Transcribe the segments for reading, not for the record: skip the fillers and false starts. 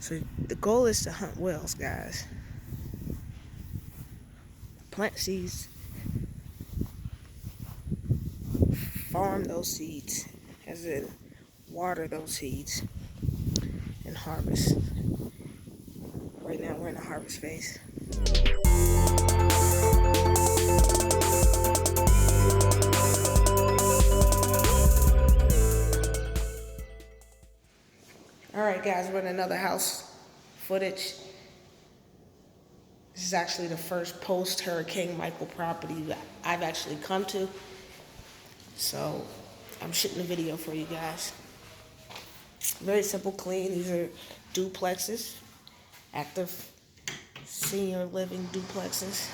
So the goal is to hunt whales, guys. Plant seeds, farm those seeds, as in water those seeds, and harvest. Right now we're in the harvest phase. Alright guys, we're in another house footage. This is actually the first post-Hurricane Michael property that I've actually come to. So I'm shooting a video for you guys. Very simple, clean. These are duplexes, active senior living duplexes.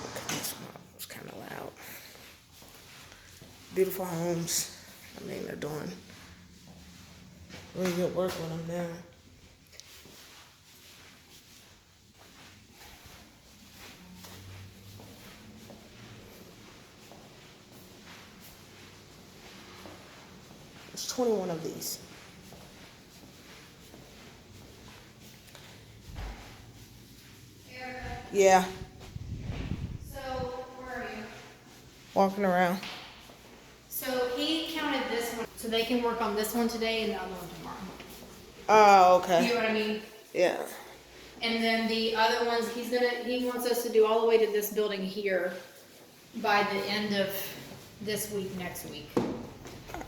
Okay, this one was kind of loud. Beautiful homes. I mean, they're doing really good work with them now. There's 21 of these. Erica, Yeah, so where are you? walking around. So he counted this one, so they can work on this one today and the other one tomorrow. Oh, You okay. know what I mean? Yeah. And then the other ones, he wants us to do all the way to this building here by the end of this week, next week.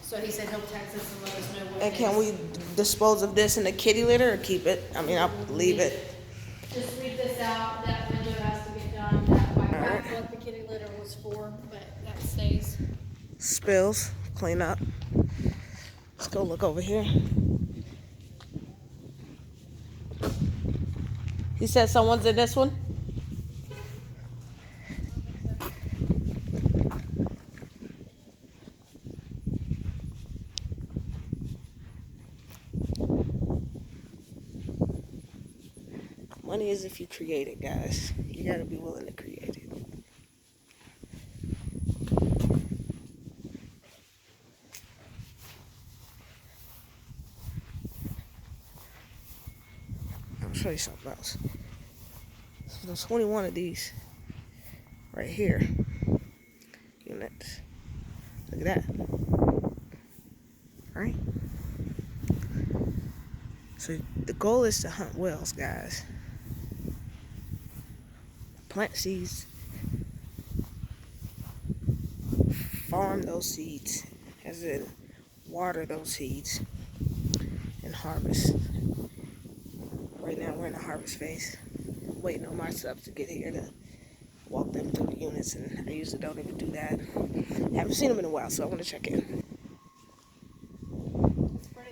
So he said he'll text us and let us know what. And can we dispose of this in the kitty litter or keep it? I mean, I'll leave it. Just leave this out, that window has to get done, that way. All right. That's what the kitty litter was for, but that stays. Spills, clean up. Let's go look over here. He said someone's in this one? Money is if you create it, guys. You gotta be willing to create it. I'll show you something else. So there's 21 of these right here. Units. Look at that. Right? So the goal is to hunt whales, guys. Plant seeds, farm those seeds, as in water those seeds, and harvest. Right now we're in the harvest phase. Waiting on my subs to get here to walk them through the units, and I usually don't even do that. Haven't seen them in a while, so I want to check in.